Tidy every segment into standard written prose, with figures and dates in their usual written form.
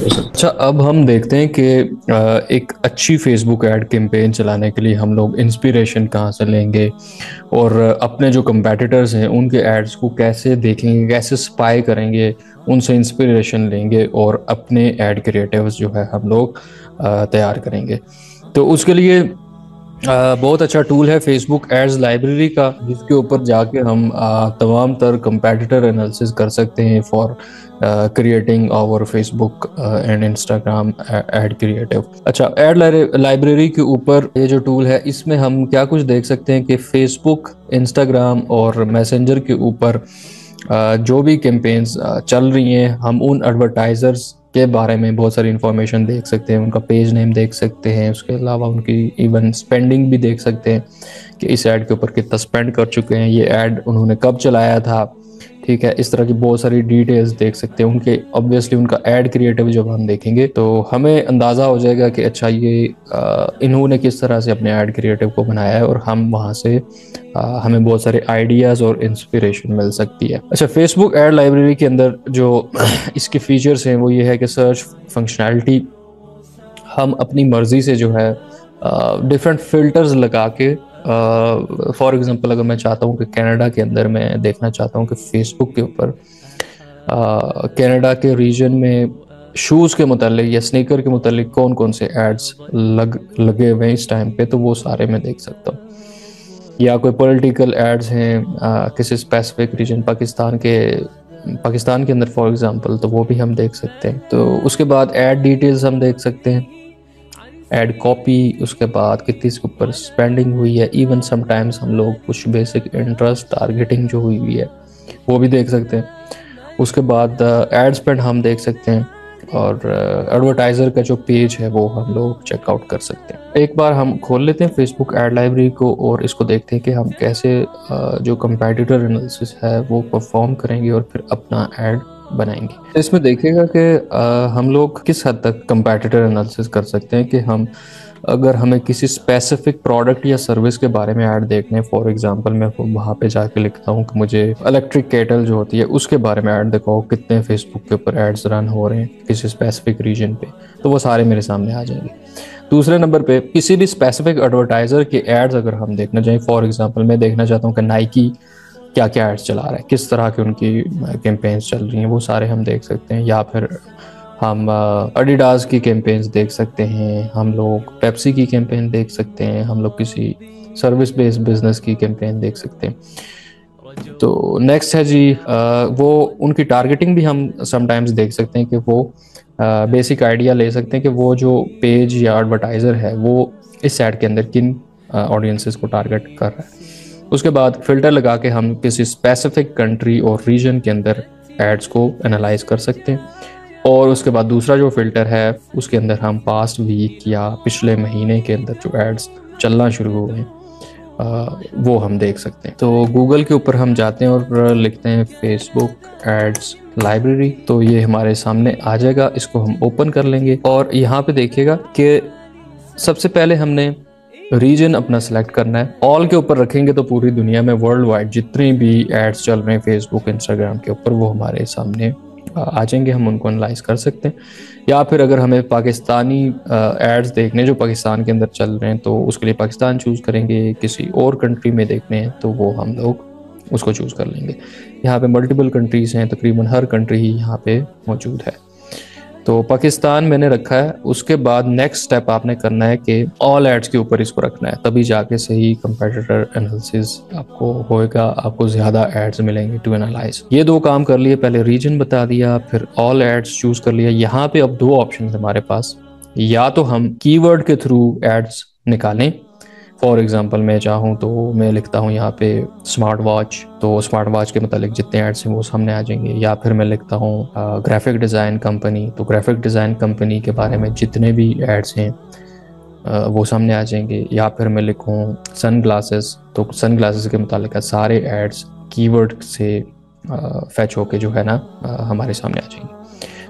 अच्छा, अब हम देखते हैं कि एक अच्छी फेसबुक ऐड कैंपेन चलाने के लिए हम लोग इंस्पिरेशन कहाँ से लेंगे और अपने जो कंपेटिटर्स हैं उनके एड्स को कैसे देखेंगे, कैसे स्पाई करेंगे, उनसे इंस्पिरेशन लेंगे और अपने ऐड क्रिएटिव्स जो है हम लोग तैयार करेंगे। तो उसके लिए बहुत अच्छा टूल है फेसबुक एड्स लाइब्रेरी का, जिसके ऊपर जाके हम तमाम तर कंपेटिटर एनालिसिस कर सकते हैं for creating our Facebook and Instagram ad creative. अच्छा, एड लाइब्रेरी के ऊपर ये जो टूल है, इसमें हम क्या कुछ देख सकते हैं कि फेसबुक, इंस्टाग्राम और मैसेंजर के ऊपर जो भी कैंपेन्स चल रही हैं, हम उन एडवर्टाइजर्स के बारे में बहुत सारी इंफॉर्मेशन देख सकते हैं, उनका पेज नेम देख सकते हैं, उसके अलावा उनकी इवन स्पेंडिंग भी देख सकते हैं कि इस ऐड के ऊपर कितना स्पेंड कर चुके हैं, ये ऐड उन्होंने कब चलाया था। ठीक है, इस तरह की बहुत सारी डिटेल्स देख सकते हैं उनके। ऑब्वियसली उनका ऐड क्रिएटिव जब हम देखेंगे तो हमें अंदाज़ा हो जाएगा कि अच्छा ये इन्होंने किस तरह से अपने ऐड क्रिएटिव को बनाया है, और हम वहाँ से हमें बहुत सारे आइडियाज़ और इंस्पिरेशन मिल सकती है। अच्छा, फेसबुक ऐड लाइब्रेरी के अंदर जो इसके फीचर्स हैं वो ये है कि सर्च फंक्शनैलिटी, हम अपनी मर्ज़ी से जो है डिफरेंट फ़िल्टर्स लगा के, फॉर एग्ज़ाम्पल अगर मैं चाहता हूँ कि कनाडा के अंदर मैं देखना चाहता हूँ कि फ़ेसबुक के ऊपर कनाडा के रीजन में शूज़ के मुतालिक या स्नीकर के मुतालिक कौन कौन से एड्स लगे हुए हैं इस टाइम पे, तो वो सारे मैं देख सकता हूँ। या कोई पॉलिटिकल एड्स हैं किसी स्पेसिफिक रीजन, पाकिस्तान के अंदर फॉर एग्जांपल, तो वो भी हम देख सकते हैं। तो उसके बाद ऐड डिटेल्स हम देख सकते हैं, ऐड कॉपी, उसके बाद कितनी इसके ऊपर स्पेंडिंग हुई है, इवन समटाइम्स हम लोग कुछ बेसिक इंटरेस्ट टारगेटिंग जो हुई है वो भी देख सकते हैं। उसके बाद एड स्पेंड हम देख सकते हैं, और एडवर्टाइज़र का जो पेज है वो हम लोग चेकआउट कर सकते हैं। एक बार हम खोल लेते हैं फेसबुक ऐड लाइब्रेरी को और इसको देखते हैं कि हम कैसे जो कंपेटिटर एनालिसिस है वो परफॉर्म करेंगे और फिर अपना ऐड बनाएंगे। तो इसमें देखिएगा कि हम लोग किस हद तक कंपेटिटर एनालिसिस कर सकते हैं कि हम अगर हमें किसी स्पेसिफिक प्रोडक्ट या सर्विस के बारे में ऐड देखने, फॉर एग्जांपल मैं वहाँ पे जाके लिखता हूँ कि मुझे इलेक्ट्रिक केटल जो होती है उसके बारे में ऐड दिखाओ, कितने फेसबुक के ऊपर एड्स रन हो रहे हैं किसी स्पेसिफिक रीजन पे, तो वो सारे मेरे सामने आ जाएंगे। दूसरे नंबर पे किसी भी स्पेसिफिक एडवर्टाइज़र के एड्स अगर हम देखना चाहें, फॉर एग्जाम्पल मैं देखना चाहता हूँ कि नाइकी क्या क्या एड्स चला रहा है, किस तरह की उनकी कैंपेन्स चल रही हैं, वो सारे हम देख सकते हैं। या फिर हम एडिडास की कैंपेन्स देख सकते हैं, हम लोग पेप्सी की कैंपेन देख सकते हैं, हम लोग किसी सर्विस बेस्ड बिजनेस की कैंपेन देख सकते हैं। तो नेक्स्ट है जी, वो उनकी टारगेटिंग भी हम समटाइम्स देख सकते हैं कि वो बेसिक आइडिया ले सकते हैं कि वो जो पेज या एडवर्टाइज़र है वो इस ऐड के अंदर किन ऑडियंसेस को टारगेट कर रहा है। उसके बाद फिल्टर लगा के हम किसी स्पेसिफिक कंट्री और रीजन के अंदर एड्स को एनालाइज कर सकते हैं। और उसके बाद दूसरा जो फिल्टर है उसके अंदर हम पास्ट वीक या पिछले महीने के अंदर जो एड्स चलना शुरू हुए हैं वो हम देख सकते हैं। तो गूगल के ऊपर हम जाते हैं और लिखते हैं फेसबुक एड्स लाइब्रेरी, तो ये हमारे सामने आ जाएगा। इसको हम ओपन कर लेंगे और यहाँ पे देखिएगा कि सबसे पहले हमने रीजन अपना सेलेक्ट करना है। ऑल के ऊपर रखेंगे तो पूरी दुनिया में वर्ल्ड वाइड जितनी भी एड्स चल रहे हैं फेसबुक, इंस्टाग्राम के ऊपर वो हमारे सामने आ जाएंगे, हम उनको एनालाइज कर सकते हैं। या फिर अगर हमें पाकिस्तानी एड्स देखने जो पाकिस्तान के अंदर चल रहे हैं तो उसके लिए पाकिस्तान चूज़ करेंगे, किसी और कंट्री में देखने हैं तो वो हम लोग उसको चूज़ कर लेंगे। यहाँ पे मल्टीपल कंट्रीज़ हैं, तकरीबन हर कंट्री ही यहाँ पे मौजूद है। तो पाकिस्तान मैंने रखा है। उसके बाद नेक्स्ट स्टेप आपने करना है कि ऑल एड्स के ऊपर इसको रखना है, तभी जाके सही कंपेटिटर एनालिसिस आपको होएगा, आपको ज़्यादा एड्स मिलेंगे टू एनालाइज। ये दो काम कर लिए, पहले रीजन बता दिया, फिर ऑल एड्स चूज़ कर लिया। यहाँ पे अब दो ऑप्शन है हमारे पास, या तो हम कीवर्ड के थ्रू एड्स निकालें। फॉर एग्जांपल मैं चाहूँ तो मैं लिखता हूँ यहाँ पे स्मार्ट वॉच, तो स्मार्ट वॉच के मतलब जितने एड्स हैं वो सामने आ जाएंगे। या फिर मैं लिखता हूँ ग्राफिक डिज़ाइन कंपनी, तो ग्राफिक डिज़ाइन कंपनी के बारे में जितने भी एड्स हैं वो सामने आ जाएंगे। या फिर मैं लिखूँ सन ग्लासेस, तो सन ग्लासेस के मुतालिक सारे एड्स कीवर्ड से फैच होके जो है ना हमारे सामने आ जाएंगे।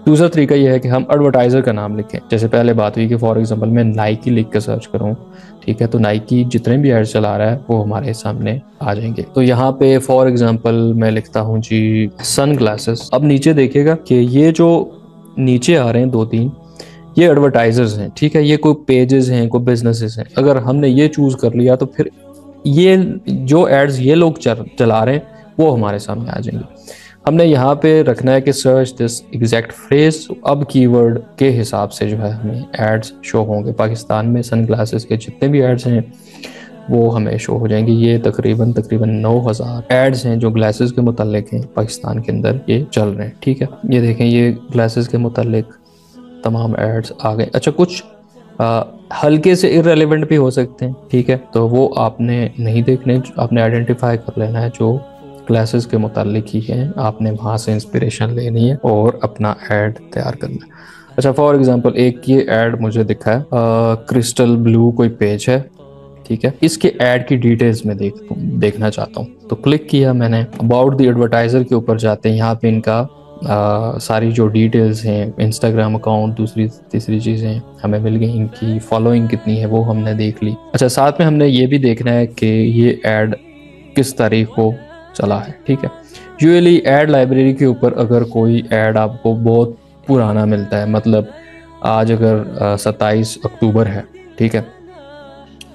दूसरा तरीका यह है कि हम एडवर्टाइज़र का नाम लिखें। जैसे पहले बात हुई कि फॉर एग्जांपल मैं नाइकी लिख के सर्च करूं, ठीक है, तो नाइकी जितने भी एड्स चला रहा है वो हमारे सामने आ जाएंगे। तो यहाँ पे फॉर एग्जांपल मैं लिखता हूँ जी सन ग्लासेस। अब नीचे देखिएगा कि ये जो नीचे आ रहे हैं 2-3, ये एडवर्टाइजर्स हैं, ठीक है, ये कोई पेजेस हैं, कोई बिजनेसेस हैं। अगर हमने ये चूज़ कर लिया तो फिर ये जो एड्स ये लोग चला रहे हैं वो हमारे सामने आ जाएंगे। हमने यहाँ पे रखना है कि सर्च दिस एग्जैक्ट फ्रेज। अब कीवर्ड के हिसाब से जो है हमें एड्स शो होंगे। पाकिस्तान में सनग्लासेस के जितने भी एड्स हैं वो हमें शो हो जाएंगे। ये तकरीबन 9000 एड्स हैं जो ग्लासेस के मुतालिक हैं पाकिस्तान के अंदर ये चल रहे हैं, ठीक है। ये देखें, ये ग्लासेस के मुतालिक तमाम एड्स आ गए। अच्छा, कुछ हल्के से इररेलेवेंट भी हो सकते हैं, ठीक है, तो वो आपने नहीं देखने, आपने आइडेंटिफाई कर लेना है जो क्लासेस के मुतालिक ही हैं, आपने वहाँ से इंस्पिरेशन लेनी है और अपना ऐड तैयार करना है। अच्छा, फॉर एग्जांपल एक ये ऐड मुझे दिखा है, क्रिस्टल ब्लू कोई पेज है, ठीक है, इसके ऐड की डिटेल्स में देखना चाहता हूँ। तो क्लिक किया मैंने, अबाउट द एडवर्टाइजर के ऊपर जाते हैं, यहाँ पे इनका सारी जो डिटेल्स हैं, इंस्टाग्राम अकाउंट, दूसरी तीसरी चीज़ें हमें मिल गई, इनकी फॉलोइंग कितनी है वो हमने देख ली। अच्छा, साथ में हमने ये भी देखना है कि ये ऐड किस तारीख को चला है, ठीक है। यूजुअली ऐड लाइब्रेरी के ऊपर अगर कोई ऐड आपको बहुत पुराना मिलता है, मतलब आज अगर 27 अक्टूबर है, ठीक है,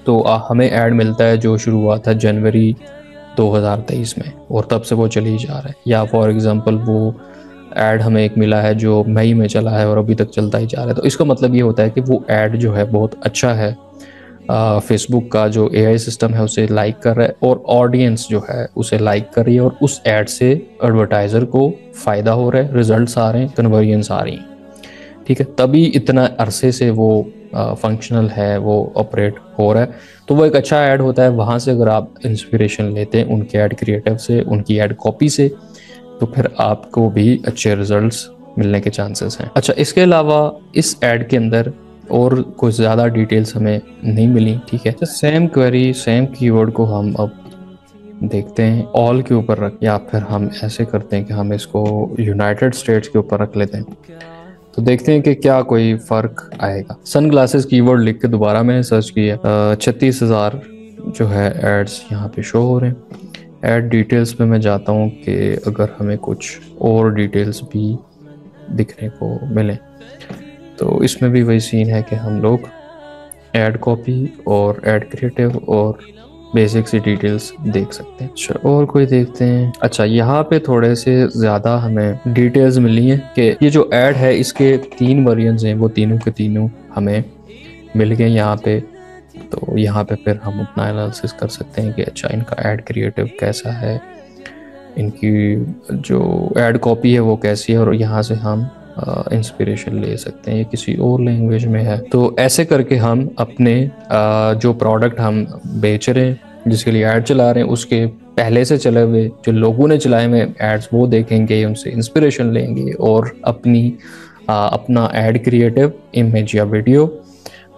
तो हमें ऐड मिलता है जो शुरू हुआ था जनवरी 2023 में और तब से वो चली जा रहा है। या फॉर एग्जांपल वो ऐड हमें एक मिला है जो मई में चला है और अभी तक चलता ही जा रहा है। तो इसका मतलब ये होता है कि वो ऐड जो है बहुत अच्छा है, फेसबुक का जो एआई सिस्टम है उसे लाइक कर रहा है और ऑडियंस जो है उसे लाइक कर रही है और उस ऐड से एडवर्टाइज़र को फ़ायदा हो रहा है, रिजल्ट्स आ रहे हैं, कन्वर्जन्स आ रही हैं, ठीक है, तभी इतना अरसे से वो फंक्शनल है, वो ऑपरेट हो रहा है। तो वो एक अच्छा ऐड होता है। वहाँ से अगर आप इंस्पिरेशन लेते हैं उनके ऐड क्रिएटिव से, उनकी ऐड कॉपी से, तो फिर आपको भी अच्छे रिजल्ट्स मिलने के चांसेस हैं। अच्छा, इसके अलावा इस ऐड के अंदर और कुछ ज़्यादा डिटेल्स हमें नहीं मिली, ठीक है। तो सेम क्वेरी, सेम कीवर्ड को हम अब देखते हैं ऑल के ऊपर रख, या फिर हम ऐसे करते हैं कि हम इसको यूनाइटेड स्टेट्स के ऊपर रख लेते हैं। तो देखते हैं कि क्या कोई फ़र्क आएगा। सन ग्लासेस कीवर्ड लिख के दोबारा मैंने सर्च किया, 36,000 जो है एड्स यहाँ पे शो हो रहे हैं। ऐड डिटेल्स पे मैं जाता हूँ कि अगर हमें कुछ और डिटेल्स भी दिखने को मिले, तो इसमें भी वही सीन है कि हम लोग ऐड कॉपी और ऐड क्रिएटिव और बेसिक सी डिटेल्स देख सकते हैं। अच्छा, और कोई देखते हैं। अच्छा, यहाँ पे थोड़े से ज़्यादा हमें डिटेल्स मिली हैं कि ये जो ऐड है इसके 3 वेरिएंट्स हैं, वो तीनों के तीनों हमें मिल गए यहाँ पे। तो यहाँ पे फिर हम अपना एनालिसिस कर सकते हैं कि अच्छा इनका ऐड क्रिएटिव कैसा है, इनकी जो ऐड कॉपी है वो कैसी है, और यहाँ से हम इंस्पिरेशन ले सकते हैं। ये किसी और लैंग्वेज में है, तो ऐसे करके हम अपने जो प्रोडक्ट हम बेच रहे हैं, जिसके लिए ऐड चला रहे हैं, उसके पहले से चले हुए जो लोगों ने चलाए हुए एड्स वो देखेंगे, उनसे इंस्पिरेशन लेंगे और अपना ऐड क्रिएटिव इमेज या वीडियो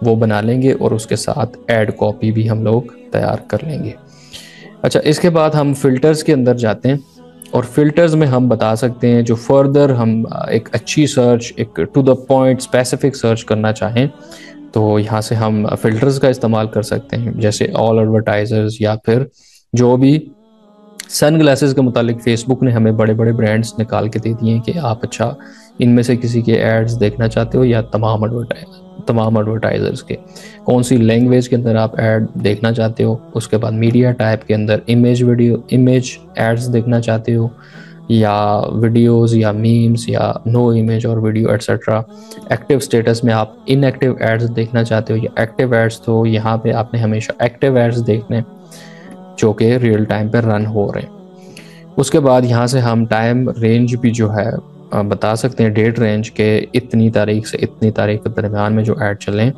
वो बना लेंगे और उसके साथ ऐड कॉपी भी हम लोग तैयार कर लेंगे। अच्छा, इसके बाद हम फिल्टर्स के अंदर जाते हैं और फिल्टर्स में हम बता सकते हैं जो फर्दर हम एक अच्छी सर्च, एक to the point specific search करना चाहें तो यहाँ से हम फिल्टर्स का इस्तेमाल कर सकते हैं, जैसे ऑल एडवर्टाइजर्स, या फिर जो भी सन ग्लासेस के मुतालिक फेसबुक ने हमें बड़े बड़े ब्रांड्स निकाल के दे दिए हैं कि आप अच्छा इनमें से किसी के एड्स देखना चाहते हो या तमाम एडवर्टाइजर्स के, कौन सी लैंग्वेज के अंदर आप ऐड देखना चाहते हो, उसके बाद मीडिया टाइप के अंदर इमेज एड्स देखना चाहते हो या वीडियोस या मीम्स या नो इमेज और वीडियो एटसेट्रा। एक्टिव स्टेटस में आप इनएक्टिव एड्स देखना चाहते हो या एक्टिव एड्स, तो यहाँ पे आपने हमेशा एक्टिव एड्स देखने जो कि रियल टाइम पर रन हो रहे हैं। उसके बाद यहाँ से हम टाइम रेंज भी जो है बता सकते हैं, डेट रेंज के इतनी तारीख से इतनी तारीख के दरमियान में जो ऐड चलें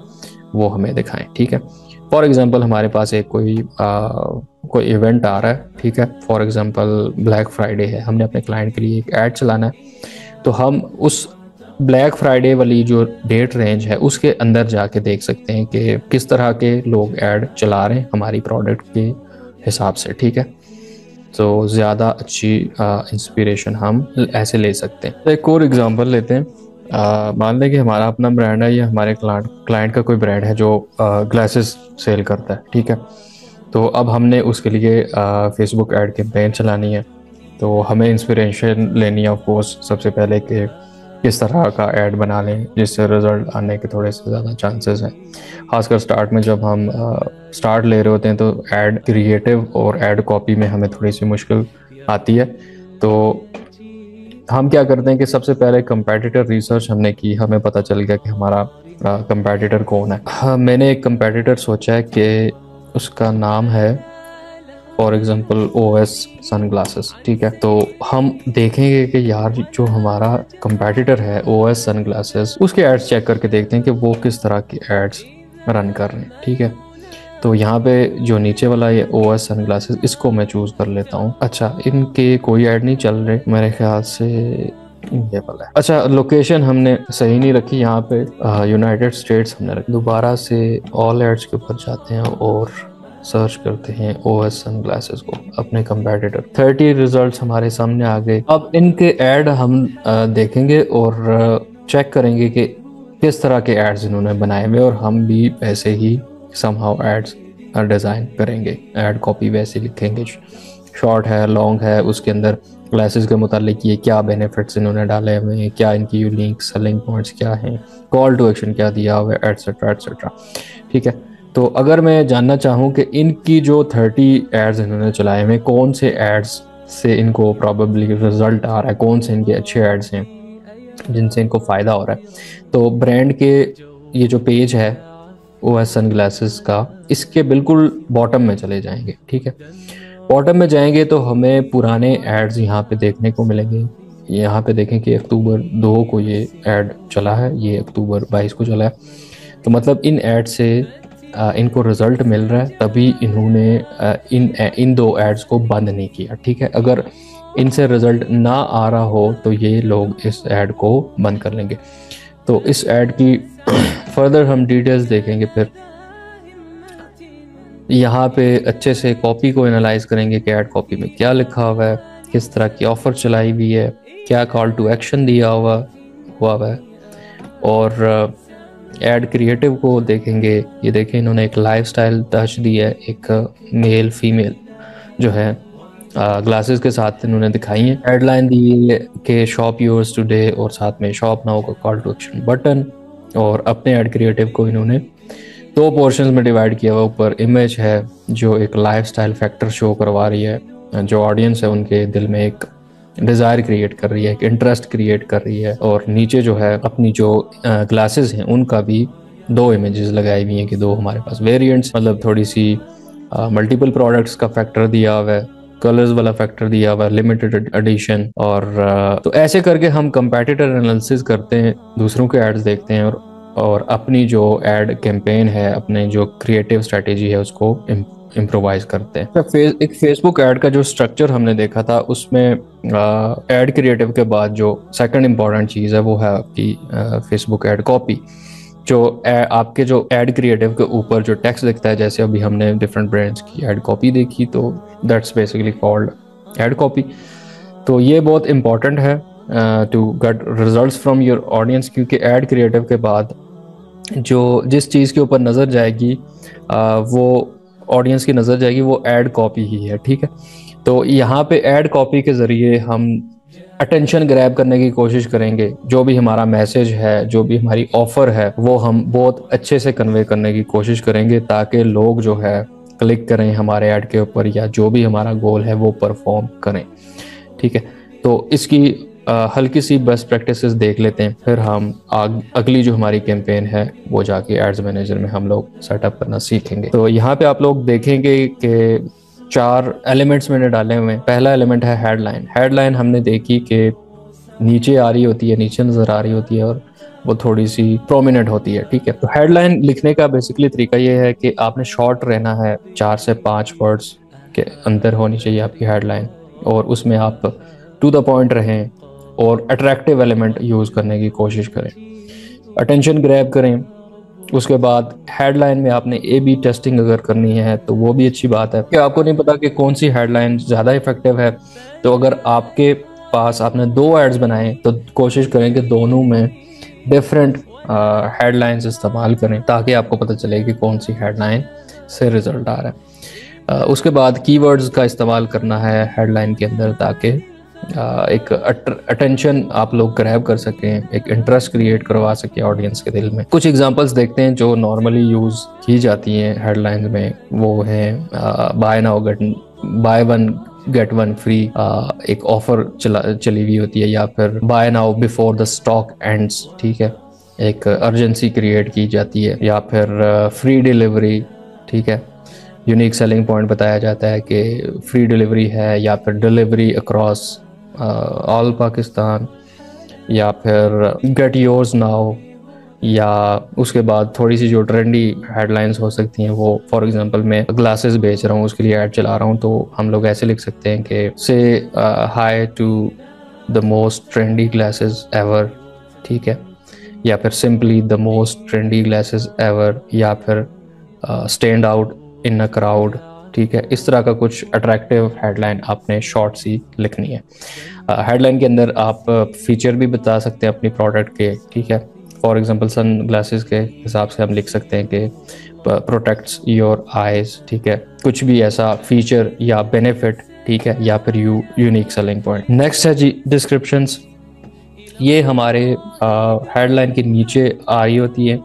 वो हमें दिखाएं, ठीक है। फॉर एग्जांपल हमारे पास एक कोई इवेंट आ रहा है, ठीक है, फॉर एग्जांपल ब्लैक फ्राइडे है, हमने अपने क्लाइंट के लिए एक ऐड चलाना है, तो हम उस ब्लैक फ्राइडे वाली जो डेट रेंज है उसके अंदर जाके देख सकते हैं कि किस तरह के लोग ऐड चला रहे हैं हमारी प्रोडक्ट के हिसाब से, ठीक है। तो ज़्यादा अच्छी इंस्पिरेशन हम ऐसे ले सकते हैं। तो एक और एग्जांपल लेते हैं, मान लें कि हमारा अपना ब्रांड है या हमारे क्लाइंट का कोई ब्रांड है जो ग्लासेस सेल करता है, ठीक है। तो अब हमने उसके लिए फेसबुक ऐड कैंपेन चलानी है, तो हमें इंस्पिरेशन लेनी है ऑफ कोर्स सबसे पहले कि किस तरह का ऐड बना लें जिससे रिजल्ट आने के थोड़े से ज़्यादा चांसेस हैं। खासकर स्टार्ट में जब हम स्टार्ट ले रहे होते हैं तो ऐड क्रिएटिव और ऐड कॉपी में हमें थोड़ी सी मुश्किल आती है। तो हम क्या करते हैं कि सबसे पहले कंपेटिटर रिसर्च हमने की, हमें पता चल गया कि हमारा कंपेटिटर कौन है। हाँ, मैंने एक कंपेटिटर सोचा है कि उसका नाम है फॉर एग्जांपल OS सनग्लासेस, ठीक है। तो हम देखेंगे कि यार जो हमारा कंपेटिटर है OS सनग्लासेस, उसके एड्स चेक करके देखते हैं कि वो किस तरह के एड्स रन कर रहे हैं, ठीक है। तो यहाँ पे जो नीचे वाला ये OS सनग्लासेस, इसको मैं चूज कर लेता हूँ। अच्छा, इनके कोई ऐड नहीं चल रहे मेरे ख्याल से, ये वाला है। अच्छा, लोकेशन हमने सही नहीं रखी यहाँ पे, यूनाइटेड स्टेट्स हमने रखी। दोबारा से ऑल एड्स के ऊपर जाते हैं और सर्च करते हैं OS सनग्लासेस को, अपने कंपेटिटर। 30 रिजल्ट्स हमारे सामने आ गए। अब इनके ऐड हम देखेंगे और चेक करेंगे कि किस तरह के एड्स इन्होंने बनाए हुए, और हम भी वैसे ही समहाउ एड्स डिज़ाइन करेंगे। ऐड कॉपी वैसे लिखेंगे, शॉर्ट है, लॉन्ग है, उसके अंदर क्लासेस के मुतालिक ये क्या बेनिफिट्स इन्होंने डाले हुए हैं, क्या इनकी यूनिक सेलिंग पॉइंट्स क्या हैं, कॉल टू एक्शन क्या दिया हुआ है, एटसेट्रा एटसेट्रा, ठीक है। तो अगर मैं जानना चाहूँ कि इनकी जो 30 एड्स इन्होंने चलाए हुए, कौन से एड्स से इनको प्रॉबेबली रिजल्ट आ रहा है, कौन से इनके अच्छे एड्स हैं जिनसे इनको फ़ायदा हो रहा है, तो ब्रांड के ये जो पेज है OS सनग्लासेस का, इसके बिल्कुल बॉटम में चले जाएंगे, ठीक है। बॉटम में जाएंगे तो हमें पुराने एड्स यहाँ पे देखने को मिलेंगे। यहाँ पे देखें कि अक्टूबर 2 को ये ऐड चला है, ये अक्टूबर 22 को चला है। तो मतलब इन ऐड से इनको रिजल्ट मिल रहा है, तभी इन्होंने इन दो एड्स को बंद नहीं किया, ठीक है। अगर इनसे रिजल्ट ना आ रहा हो तो ये लोग इस ऐड को बंद कर लेंगे। तो इस ऐड की फर्दर हम डिटेल्स देखेंगे। फिर यहाँ पे अच्छे से कॉपी को एनालाइज करेंगे कि ऐड कॉपी में क्या लिखा हुआ है, किस तरह की ऑफर चलाई हुई है, क्या कॉल टू एक्शन दिया हुआ है। और ऐड क्रिएटिव को देखेंगे। ये देखें, इन्होंने एक लाइफस्टाइल टच दी है, एक मेल फीमेल जो है ग्लासेस के साथ इन्होंने दिखाई है। हेडलाइन दी है कि शॉप योर्स टुडे, और साथ में शॉप नाउ का कॉल टू एक्शन बटन। और अपने ऐड क्रिएटिव को इन्होंने 2 पोर्शंस में डिवाइड किया हुआ। ऊपर इमेज है जो एक लाइफस्टाइल फैक्टर शो करवा रही है, जो ऑडियंस है उनके दिल में एक डिज़ायर क्रिएट कर रही है, एक इंटरेस्ट क्रिएट कर रही है। और नीचे जो है अपनी जो ग्लासेस हैं उनका भी 2 इमेजेस लगाई हुई हैं कि 2 हमारे पास वेरिएंट्स, मतलब थोड़ी सी मल्टीपल प्रोडक्ट्स का फैक्टर दिया हुआ है, कलर्स वाला फैक्टर दिया हुआ है, लिमिटेड एडिशन। और तो ऐसे करके हम कंपेटिटर एनालिसिस करते हैं, दूसरों के एड्स देखते हैं, और अपनी जो एड कैंपेन है, अपने जो क्रिएटिव स्ट्रेटेजी है उसको इम्प्रोवाइज करते हैं। एक फेसबुक ऐड का जो स्ट्रक्चर हमने देखा था, उसमें ऐड क्रिएटिव के बाद जो सेकंड इम्पॉर्टेंट चीज़ है वो है आपकी फेसबुक ऐड कॉपी। जो आपके जो ऐड क्रिएटिव के ऊपर जो टेक्स्ट दिखता है, जैसे अभी हमने डिफरेंट ब्रांड्स की ऐड कॉपी देखी, तो that's basically called ad copy. तो ये बहुत इंपॉर्टेंट है to get results from your audience, क्योंकि ऐड क्रिएटिव के बाद जो जिस चीज़ के ऊपर नज़र जाएगी वो ऑडियंस की नज़र जाएगी, वो ऐड कॉपी ही है, ठीक है। तो यहाँ पे ऐड कॉपी के ज़रिए हम अटेंशन ग्रैब करने की कोशिश करेंगे। जो भी हमारा मैसेज है, जो भी हमारी ऑफ़र है, वो हम बहुत अच्छे से कन्वे करने की कोशिश करेंगे, ताकि लोग जो है क्लिक करें हमारे ऐड के ऊपर, या जो भी हमारा गोल है वो परफॉर्म करें, ठीक है। तो इसकी हल्की सी बेस्ट प्रैक्टिसेस देख लेते हैं, फिर हम अगली जो हमारी कैंपेन है वो जाके एड्स मैनेजर में हम लोग सेटअप करना सीखेंगे। तो यहाँ पे आप लोग देखेंगे कि 4 एलिमेंट्स मैंने डाले हुए हैं। पहला एलिमेंट है हेडलाइन। हेडलाइन हमने देखी कि नीचे आ रही होती है, नीचे नज़र आ रही होती है, और वो थोड़ी सी प्रोमिनेंट होती है, ठीक है। तो हेडलाइन लिखने का बेसिकली तरीका ये है कि आपने शॉर्ट रहना है, 4 से 5 वर्ड्स के अंदर होनी चाहिए आपकी हेडलाइन, और उसमें आप टू द पॉइंट रहें और अट्रैक्टिव एलिमेंट यूज़ करने की कोशिश करें, अटेंशन ग्रैब करें। उसके बाद हेडलाइन में आपने A/B टेस्टिंग अगर करनी है तो वो भी अच्छी बात है, कि आपको नहीं पता कि कौन सी हेडलाइन ज़्यादा इफेक्टिव है। तो अगर आपके पास आपने 2 एड्स बनाए तो कोशिश करें कि दोनों में डिफरेंट हेडलाइंस इस्तेमाल करें, ताकि आपको पता चले कि कौन सी हेडलाइन से रिजल्ट आ रहा है। उसके बाद कीवर्ड्स का इस्तेमाल करना है हेडलाइन के अंदर, ताकि एक अटेंशन आप लोग ग्रैब कर सकें, एक इंटरेस्ट क्रिएट करवा सकें ऑडियंस के दिल में। कुछ एग्जांपल्स देखते हैं जो नॉर्मली यूज़ की जाती हैं हेडलाइंस में। वो है buy one get one free, एक ऑफर चली हुई होती है, या फिर buy now before the stock ends, ठीक है, एक अर्जेंसी क्रिएट की जाती है, या फिर फ्री डिलीवरी, ठीक है, यूनिक सेलिंग पॉइंट बताया जाता है कि फ्री डिलीवरी है, या फिर डिलीवरी अक्रॉस ऑल पाकिस्तान, या फिर गेट योर्स नाउ, या उसके बाद थोड़ी सी जो ट्रेंडी हेडलाइंस हो सकती हैं वो, फॉर एग्जांपल मैं ग्लासेस बेच रहा हूँ, उसके लिए ऐड चला रहा हूँ, तो हम लोग ऐसे लिख सकते हैं कि say hi to the most trendy glasses ever, ठीक है, या फिर simply the most trendy glasses ever, या फिर stand out in a crowd, ठीक है। इस तरह का कुछ अट्रैक्टिव हेडलाइन आपने शॉर्ट सी लिखनी है। हेडलाइन के अंदर आप फीचर भी बता सकते हैं अपनी प्रोडक्ट के, ठीक है। फॉर एग्जांपल सन ग्लासेस के हिसाब से हम लिख सकते हैं कि प्रोटेक्ट्स योर आइज, ठीक है, कुछ भी ऐसा फीचर या बेनिफिट, ठीक है, या फिर यूनिक सेलिंग पॉइंट। नेक्स्ट है जी डिस्क्रिप्शंस। ये हमारे हेडलाइन के नीचे आ रही होती है,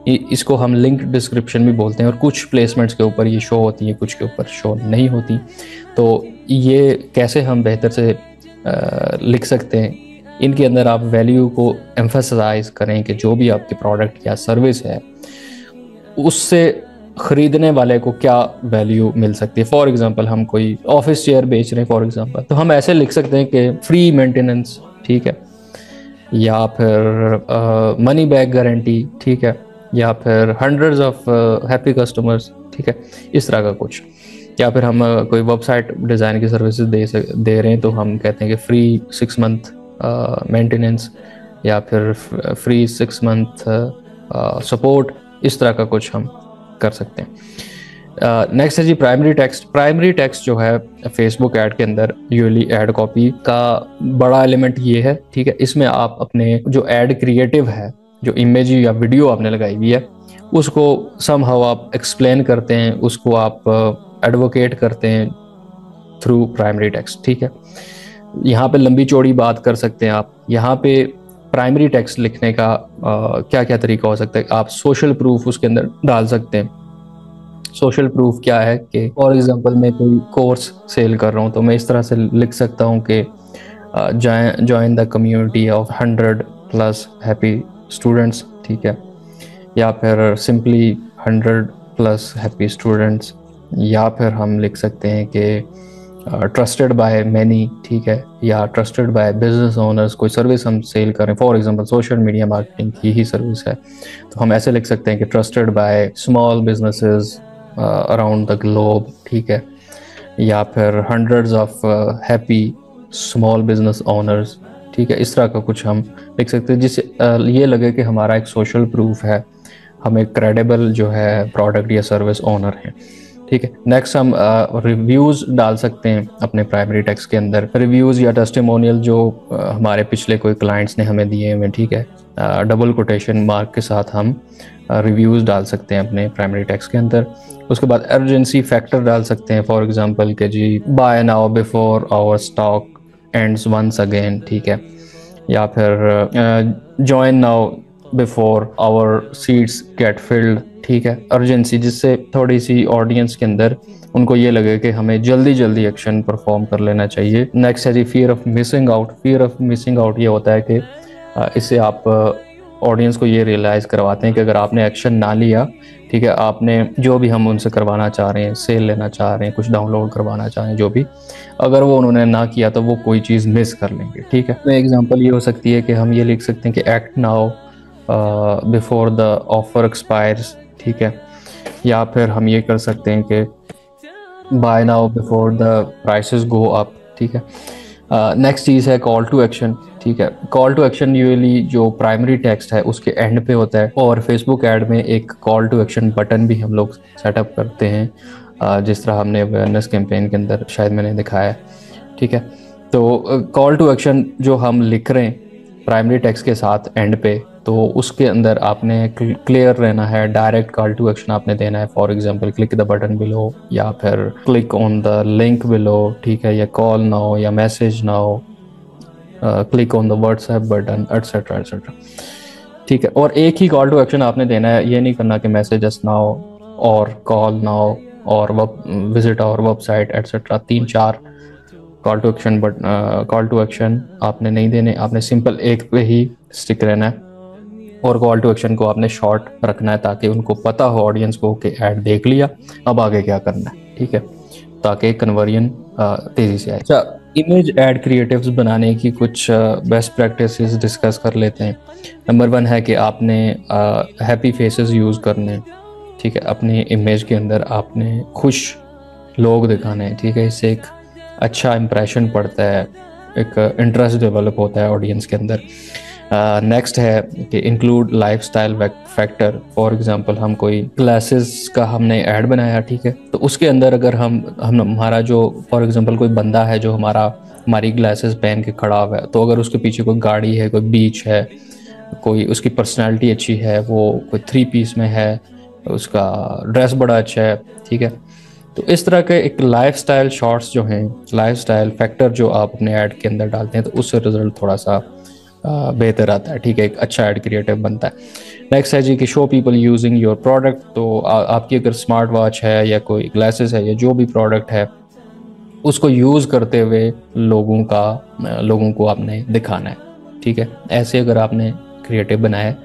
इसको हम लिंक डिस्क्रिप्शन भी बोलते हैं, और कुछ प्लेसमेंट्स के ऊपर ये शो होती है, कुछ के ऊपर शो नहीं होती। तो ये कैसे हम बेहतर से लिख सकते हैं, इनके अंदर आप वैल्यू को एम्फसाइज करें कि जो भी आपकी प्रोडक्ट या सर्विस है उससे ख़रीदने वाले को क्या वैल्यू मिल सकती है। फॉर एग्जांपल हम कोई ऑफिस चेयर बेच रहे हैं फॉर एग्जांपल, तो हम ऐसे लिख सकते हैं कि फ्री मेंटेनेंस, ठीक है, या फिर मनी बैक गारंटी, ठीक है, या फिर हंड्रेड्स ऑफ हैप्पी कस्टमर्स, ठीक है, इस तरह का कुछ। या फिर हम कोई वेबसाइट डिज़ाइन की सर्विसेज दे रहे हैं, तो हम कहते हैं कि फ्री 6 मंथ मेंटेनेंस, या फिर फ्री 6 मंथ सपोर्ट, इस तरह का कुछ हम कर सकते हैं। नेक्स्ट है जी प्राइमरी टेक्स्ट। प्राइमरी टेक्स्ट जो है फेसबुक ऐड के अंदर यूजली ऐड कॉपी का बड़ा एलिमेंट ये है, ठीक है। इसमें आप अपने जो ऐड क्रिएटिव है, जो इमेज या वीडियो आपने लगाई हुई है, उसको समहाउ आप एक्सप्लेन करते हैं, उसको आप एडवोकेट करते हैं थ्रू प्राइमरी टेक्स्ट, ठीक है। यहाँ पे लंबी चौड़ी बात कर सकते हैं आप। यहाँ पे प्राइमरी टेक्स्ट लिखने का क्या क्या तरीका हो सकता है। आप सोशल प्रूफ उसके अंदर डाल सकते हैं। सोशल प्रूफ क्या है कि फॉर एग्जांपल मैं कोई कोर्स सेल कर रहा हूँ, तो मैं इस तरह से लिख सकता हूँ कि join the community of 100+ happy students, ठीक है, या फिर सिंपली 100+ हैप्पी स्टूडेंट्स, या फिर हम लिख सकते हैं कि ट्रस्टेड बाय मैनी, ठीक है, या ट्रस्टेड बाय बिजनेस ओनर्स। कोई सर्विस हम सेल करें, for example social media marketing की ही सर्विस है, तो हम ऐसे लिख सकते हैं कि trusted by small businesses around the globe, ठीक है, या फिर hundreds of happy small business owners, ठीक है। इस तरह का कुछ हम लिख सकते हैं जिससे ये लगे कि हमारा एक सोशल प्रूफ है, हम एक क्रेडिबल जो है प्रोडक्ट या सर्विस ओनर हैं, ठीक है। नेक्स्ट हम रिव्यूज़ डाल सकते हैं अपने प्राइमरी टेक्स्ट के अंदर। रिव्यूज़ या टेस्टिमोनियल जो हमारे पिछले कोई क्लाइंट्स ने हमें दिए हुए, ठीक है, डबल कोटेशन मार्क के साथ हम रिव्यूज़ डाल सकते हैं अपने प्राइमरी टेक्स्ट के अंदर। उसके बाद अर्जेंसी फैक्टर डाल सकते हैं, फॉर एग्जांपल के जी buy now before our stock ends once again, ठीक है, या फिर join now before our seats get filled, ठीक है। अर्जेंसी, जिससे थोड़ी सी ऑडियंस के अंदर उनको ये लगे कि हमें जल्दी जल्दी एक्शन परफॉर्म कर लेना चाहिए। नेक्स्ट है जी fear of missing out. Fear of missing out ये होता है कि इससे आप ऑडियंस को ये रियलाइज़ करवाते हैं कि अगर आपने एक्शन ना लिया, ठीक है, आपने जो भी हम उनसे करवाना चाह रहे हैं, सेल लेना चाह रहे हैं, कुछ डाउनलोड करवाना चाह रहे हैं, जो भी, अगर वो उन्होंने ना किया तो वो कोई चीज़ मिस कर लेंगे, ठीक है। तो एग्जांपल ये हो सकती है कि हम ये लिख सकते हैं कि act now before the offer expires, ठीक है, या फिर हम ये कर सकते हैं कि buy now before the prices go up, ठीक है। नेक्स्ट चीज़ है कॉल टू एक्शन, ठीक है। कॉल टू एक्शन यूजुअली जो प्राइमरी टेक्स्ट है उसके एंड पे होता है, और फेसबुक ऐड में एक कॉल टू एक्शन बटन भी हम लोग सेटअप करते हैं, जिस तरह हमने अवेयरनेस कैंपेन के अंदर शायद मैंने दिखाया है, ठीक है। तो कॉल टू एक्शन जो हम लिख रहे हैं प्राइमरी टेक्स्ट के साथ एंड पे, तो उसके अंदर आपने क्लियर रहना है, डायरेक्ट कॉल टू एक्शन आपने देना है। For example click the button below, या फिर click on the link below, ठीक है, या कॉल नाउ, या message now, click on the WhatsApp button etcetera etcetera. ठीक है, और एक ही कॉल टू एक्शन आपने देना है, ये नहीं करना कि मैसेजेस नाउ और कॉल नाउ और visit our website etcetera, 3-4 call to action आपने नहीं देने। आपने सिंपल एक पे ही स्टिक रहना है और कॉल टू एक्शन को आपने शॉर्ट रखना है ताकि उनको पता हो, ऑडियंस को, कि ऐड देख लिया अब आगे क्या करना है। ठीक है, ताकि कन्वर्जन तेज़ी से आए। अच्छा, इमेज ऐड क्रिएटिव्स बनाने की कुछ बेस्ट प्रैक्टिसेस डिस्कस कर लेते हैं। नंबर 1 है कि आपने हैप्पी फेसेस यूज़ करने। ठीक है, अपनी इमेज के अंदर आपने खुश लोग दिखाने हैं। ठीक है, इससे एक अच्छा इंप्रेशन पड़ता है, एक इंटरेस्ट डेवलप होता है ऑडियंस के अंदर। नेक्स्ट है कि include lifestyle factor. For example, हम कोई ग्लासेस का हमने ऐड बनाया, ठीक है, तो उसके अंदर अगर हम हमारा जो फॉर एग्जांपल कोई बंदा है जो हमारी ग्लासेस पहन के खड़ा हुआ है, तो अगर उसके पीछे कोई गाड़ी है, कोई बीच है, कोई उसकी पर्सनालिटी अच्छी है, वो कोई 3 पीस में है, उसका ड्रेस बड़ा अच्छा है, ठीक है, तो इस तरह के एक लाइफस्टाइल शॉट्स जो हैं, लाइफस्टाइल फैक्टर जो आप अपने ऐड के अंदर डालते हैं, तो उससे रिजल्ट थोड़ा सा बेहतर आता है। ठीक है, एक अच्छा ऐड क्रिएटिव बनता है। नेक्स्ट है जी कि show people using your product. तो आपकी अगर स्मार्ट वॉच है या कोई ग्लासेस है या जो भी प्रोडक्ट है, उसको यूज़ करते हुए लोगों को आपने दिखाना है। ठीक है, ऐसे अगर आपने क्रिएटिव बनाया है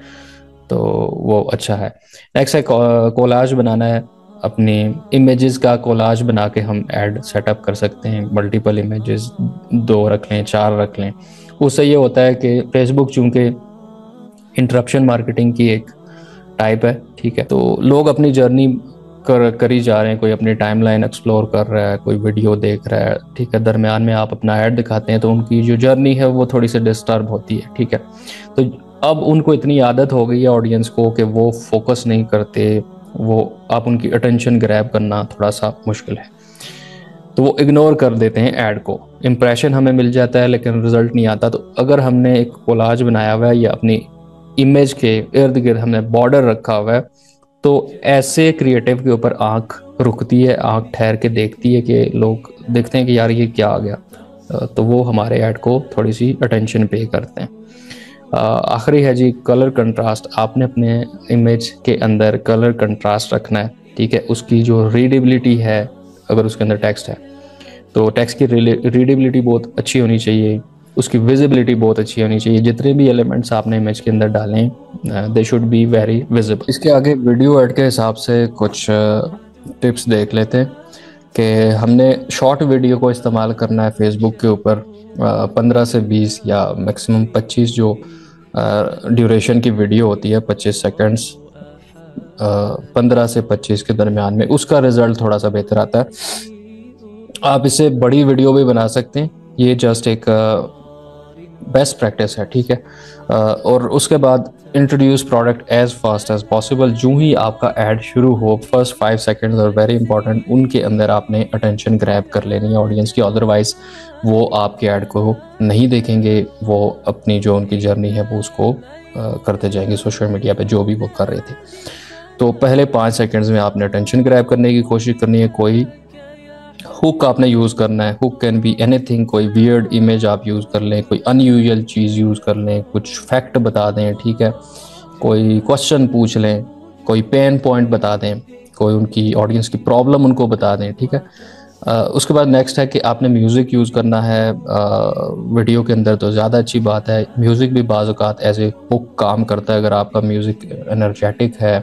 तो वो अच्छा है। नेक्स्ट है कोलाज बनाना है। अपनी इमेजेस का कोलाज बना के हम ऐड सेटअप कर सकते हैं। मल्टीपल इमेजेस 2 रख लें, 4 रख लें। उससे ये होता है कि फेसबुक चूँकि इंटरप्शन मार्केटिंग की एक टाइप है, ठीक है, तो लोग अपनी जर्नी कर ही जा रहे हैं। कोई अपनी टाइमलाइन एक्सप्लोर कर रहा है, कोई वीडियो देख रहा है, ठीक है, दरमियान में आप अपना ऐड दिखाते हैं तो उनकी जो जर्नी है वो थोड़ी सी डिस्टर्ब होती है। ठीक है, तो अब उनको इतनी आदत हो गई है ऑडियंस को कि वो फोकस नहीं करते, वो आप उनकी अटेंशन ग्रैब करना थोड़ा सा मुश्किल है, तो वो इग्नोर कर देते हैं ऐड को। इम्प्रेशन हमें मिल जाता है लेकिन रिजल्ट नहीं आता। तो अगर हमने एक कोलाज बनाया हुआ है या अपनी इमेज के इर्द गिर्द हमने बॉर्डर रखा हुआ है, तो ऐसे क्रिएटिव के ऊपर आंख रुकती है, आंख ठहर के देखती है कि लोग देखते हैं कि यार ये क्या आ गया, तो वो हमारे ऐड को थोड़ी सी अटेंशन पे करते हैं। आखिरी है जी कलर कंट्रास्ट। आपने अपने इमेज के अंदर कलर कंट्रास्ट रखना है। ठीक है, उसकी जो रीडेबिलिटी है, अगर उसके अंदर टेक्स्ट है तो टेक्स्ट की रीडेबिलिटी बहुत अच्छी होनी चाहिए, उसकी विजिबिलिटी बहुत अच्छी होनी चाहिए। जितने भी एलिमेंट्स आपने इमेज के अंदर डालें, they should be very visible. इसके आगे वीडियो ऐड के हिसाब से कुछ टिप्स देख लेते हैं कि हमने शॉर्ट वीडियो को इस्तेमाल करना है फेसबुक के ऊपर। 15 से 20 या मैक्सिमम 25 जो ड्यूरेशन की वीडियो होती है, 25 सेकेंड्स, 15 से 25 के दरमियान में, उसका रिजल्ट थोड़ा सा बेहतर आता है। आप इसे बड़ी वीडियो भी बना सकते हैं, ये जस्ट एक बेस्ट प्रैक्टिस है। ठीक है, और उसके बाद introduce product as fast as possible. जो ही आपका ऐड शुरू हो, फर्स्ट 5 सेकेंड्स और वेरी इंपॉर्टेंट, उनके अंदर आपने अटेंशन ग्रैब कर लेनी है ऑडियंस की, अदरवाइज वो आपके ऐड को नहीं देखेंगे, वो अपनी जो उनकी जर्नी है वो उसको करते जाएंगे सोशल मीडिया पे जो भी वो कर रहे थे। तो पहले 5 सेकेंड्स में आपने अटेंशन ग्रैब करने की कोशिश करनी है। कोई हुक आपने यूज़ करना है। हुक कैन बी एनीथिंग, कोई वियर्ड इमेज आप यूज़ कर लें, कोई अनयूजुअल चीज़ यूज़ कर लें, कुछ फैक्ट बता दें, ठीक है, कोई क्वेश्चन पूछ लें, कोई पेन पॉइंट बता दें, कोई उनकी ऑडियंस की प्रॉब्लम उनको बता दें। ठीक है, उसके बाद नेक्स्ट है कि आपने म्यूज़िक यूज़ करना है वीडियो के अंदर, तो ज़्यादा अच्छी बात है। म्यूज़िक भी बाज़ औक़ात एज ए हुक काम करता है। अगर आपका म्यूज़िक एनर्जेटिक है,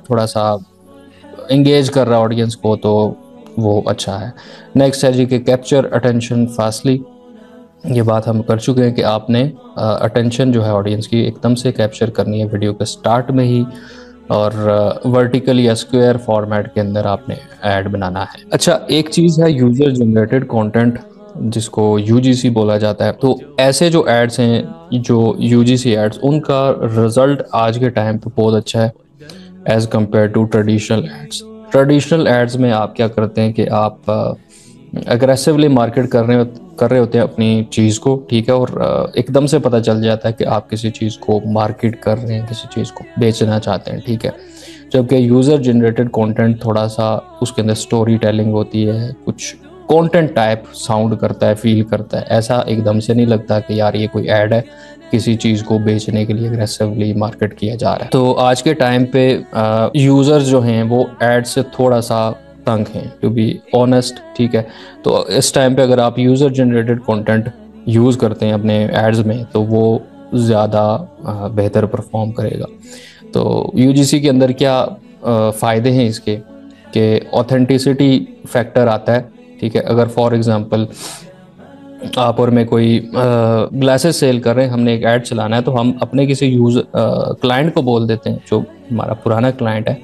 थोड़ा सा इंगेज कर रहा है ऑडियंस को, तो वो अच्छा है। नेक्स्ट है जी कि कैप्चर अटेंशन फास्टली। ये बात हम कर चुके हैं कि आपने अटेंशन जो है ऑडियंस की एकदम से कैप्चर करनी है वीडियो के स्टार्ट में ही, और वर्टिकल या स्क्वायर फॉर्मेट के अंदर आपने ऐड बनाना है। अच्छा, एक चीज़ है यूज़र जनरेटेड कंटेंट, जिसको यूजीसी बोला जाता है। तो ऐसे जो एड्स हैं, जो यूजीसी एड्स, उनका रिजल्ट आज के टाइम पे बहुत अच्छा है as compared to traditional ads. Traditional ads में आप क्या करते हैं कि आप अग्रेसिवली मार्केट कर रहे होते हैं अपनी चीज़ को, ठीक है, और एकदम से पता चल जाता है कि आप किसी चीज़ को मार्केट कर रहे हैं, किसी चीज़ को बेचना चाहते हैं, ठीक है। जबकि यूज़र जनरेटेड कंटेंट थोड़ा सा उसके अंदर स्टोरी टेलिंग होती है, कुछ कंटेंट टाइप साउंड करता है, फील करता है। ऐसा एकदम से नहीं लगता कि यार ये कोई ऐड है, किसी चीज़ को बेचने के लिए अग्रेसिवली मार्केट किया जा रहा है। तो आज के टाइम पे यूज़र्स जो हैं वो ऐड से थोड़ा सा तंग हैं, टू बी ऑनेस्ट, ठीक है। तो इस टाइम पे अगर आप यूज़र जनरेटेड कंटेंट यूज़ करते हैं अपने एड्स में तो वो ज़्यादा बेहतर परफॉर्म करेगा। तो यूजीसी के अंदर क्या फ़ायदे हैं इसके, कि ऑथेंटिसिटी फैक्टर आता है, ठीक है। अगर फॉर एग्जांपल आप और मैं कोई ग्लासेस सेल कर रहे हैं, हमने एक ऐड चलाना है, तो हम अपने किसी क्लाइंट को बोल देते हैं जो हमारा पुराना क्लाइंट है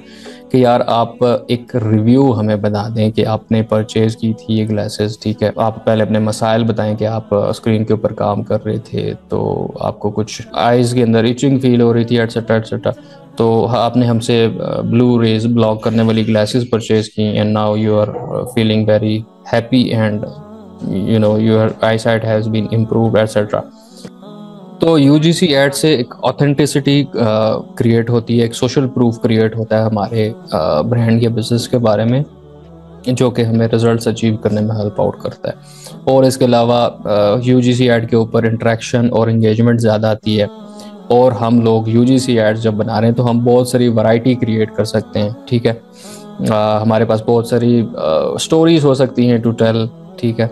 कि यार आप एक रिव्यू हमें बता दें कि आपने परचेज़ की थी ये ग्लासेस, ठीक है। आप पहले अपने मसाइल बताएं कि आप स्क्रीन के ऊपर काम कर रहे थे, तो आपको कुछ आइज़ के अंदर इचिंग फील हो रही थी, एटसेट्रा एटसेट्रा। तो आपने हमसे ब्लू रेज ब्लॉक करने वाली ग्लासेस परचेज़ की and now you are feeling very happy and your eyesight has been improved etc। तो यूजीसी एड से एक ऑथेंटिसिटी क्रिएट होती है, एक सोशल प्रूफ क्रिएट होता है हमारे ब्रांड या बिजनेस के बारे में, जो कि हमें रिजल्ट्स अचीव करने में हेल्प आउट करता है। और इसके अलावा यूजीसी एड के ऊपर इंटरेक्शन और इंगेजमेंट ज़्यादा आती है, और हम लोग यूजीसी एड्स जब बना रहे हैं तो हम बहुत सारी वैरायटी क्रिएट कर सकते हैं, ठीक है। हमारे पास बहुत सारी स्टोरीज हो सकती हैं टू टेल, ठीक है।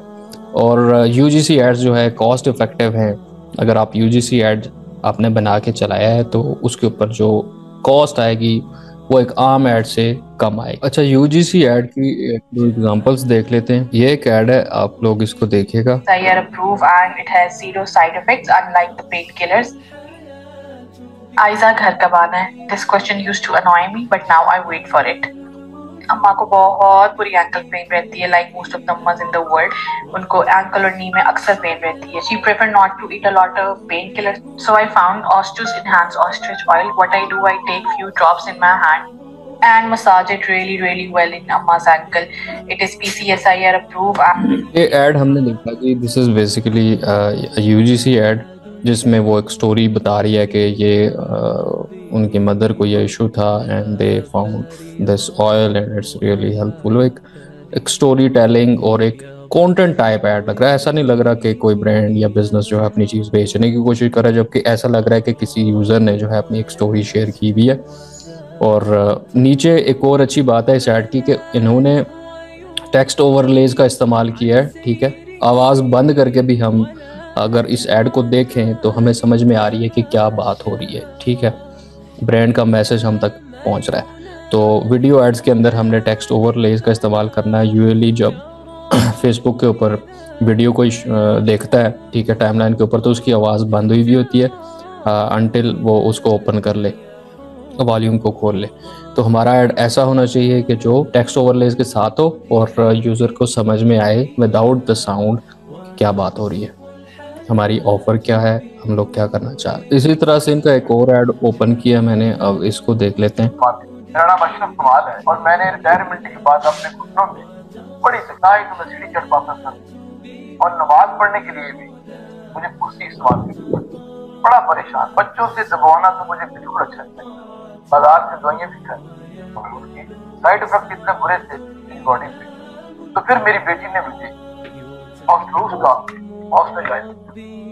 और यूजीसी एड्स जो है कॉस्ट इफेक्टिव हैं। अगर आप यूजीसी एड आपने बना के चलाया है तो उसके ऊपर जो कॉस्ट आएगी वो एक आम ऐड से कम आएगी। अच्छा, यूजीसी एड की एक दो एग्जांपल्स देख लेते हैं। ये एक ऐड है, आप लोग इसको देखिएगा। आयजा घर कब आना है? This question used to annoy me, but now I wait for it. अम्मा को बहुत बुरी एंकल पेन रहती है, like most of the Amma's in the world. उनको एंकल और नी में अक्सर पेन रहती है. She prefer not to eat a lot of painkillers. So I found Ostus Enhanced Ostrich Oil. What I do, I take few drops in my hand and massage it really well in अम्मा's ankle. It is PCSIR approved. ये add हमने देखा कि this is basically UGC add, जिसमें वो एक story बता रही है कि ये उनकी मदर को ये इशू था and they found this oil and it's really helpful. एक स्टोरी टेलिंग और एक कंटेंट टाइप ऐड लग रहा है। ऐसा नहीं लग रहा कि कोई ब्रांड या बिजनेस जो है अपनी चीज़ बेचने की कोशिश कर रहा है, जबकि ऐसा लग रहा है कि किसी यूज़र ने जो है अपनी एक स्टोरी शेयर की हुई है। और नीचे एक और अच्छी बात है इस ऐड की कि इन्होंने टेक्स्ट ओवरलेज का इस्तेमाल किया है, ठीक है। आवाज़ बंद करके भी हम अगर इस ऐड को देखें तो हमें समझ में आ रही है कि क्या बात हो रही है, ठीक है। ब्रांड का मैसेज हम तक पहुंच रहा है। तो वीडियो एड्स के अंदर हमने टेक्स्ट ओवरलेज का इस्तेमाल करना है। यूजुअली जब फेसबुक के ऊपर वीडियो कोई देखता है, ठीक है, टाइमलाइन के ऊपर, तो उसकी आवाज़ बंद हुई भी होती है अनटिल वो उसको ओपन कर ले, वॉल्यूम को खोल ले। तो हमारा ऐड ऐसा होना चाहिए कि जो टेक्स्ट ओवरलेज के साथ हो और यूज़र को समझ में आए विदाउट द साउंड क्या बात हो रही है, हमारी ऑफर क्या है, हम लोग क्या करना चाह रहे हैं। इसी तरह से इनका एक और ऐड ओपन किया मैंने, अब इसको देख लेते हैं। मेरा नाम अशरफ कमाल है और मैंने रिटायरमेंट के बाद अपने घुटनों में बड़ी सख्ताई से सीढ़ी चढ़ पाता था और नमाज पढ़ने के लिए भी मुझे कुर्सी इस्तेमाल करनी पड़ती। बड़ा परेशान, बच्चों से दबाना तो मुझे बिल्कुल अच्छा नहीं लगता। बाजार से दवाइयाँ भी खाई और उसके साइड इफेक्ट इतने बुरे थे मेरी बॉडी पे। तो फिर मेरी बेटी ने मुझे ऑस्ट्रोस का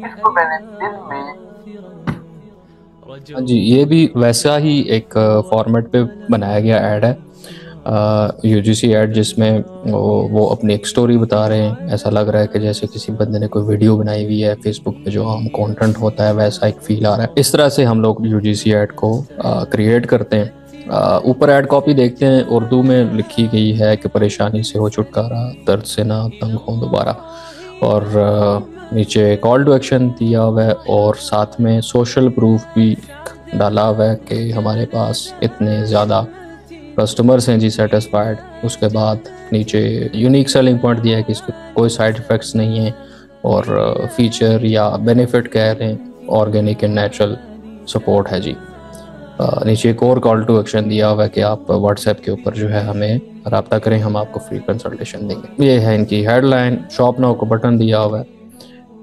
इसको मैंने दिन में। हाँ जी, ये भी वैसा ही एक फॉर्मेट पे बनाया गया ऐड है, यूजीसी ऐड, जिसमें वो अपनी एक स्टोरी बता रहे हैं। ऐसा लग रहा है कि जैसे किसी बंदे ने कोई वीडियो बनाई हुई है फेसबुक पे, जो आम कंटेंट होता है वैसा एक फील आ रहा है। इस तरह से हम लोग यूजीसी ऐड को क्रिएट करते हैं। ऊपर ऐड कॉपी देखते हैं, उर्दू में लिखी गई है कि परेशानी से हो छुटकारा, दर्द से ना तंग हो दोबारा। और नीचे कॉल टू एक्शन दिया हुआ है और साथ में सोशल प्रूफ भी डाला हुआ है कि हमारे पास इतने ज़्यादा कस्टमर्स हैं जी सेटिस्फाइड। उसके बाद नीचे यूनिक सेलिंग पॉइंट दिया है कि इसके कोई साइड इफ़ेक्ट्स नहीं हैं, और फीचर या बेनिफिट कह रहे हैं ऑर्गेनिक एंड नेचुरल सपोर्ट है जी। नीचे एक और कॉल टू एक्शन दिया हुआ है कि आप व्हाट्सएप के ऊपर जो है हमें रब्ता करें, हम आपको फ्री कंसल्टेशन देंगे। ये है इनकी हेडलाइन। शॉप नाउ को बटन दिया हुआ है।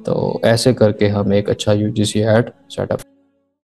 तो ऐसे करके हम एक अच्छा यूजीसी ऐड सेटअप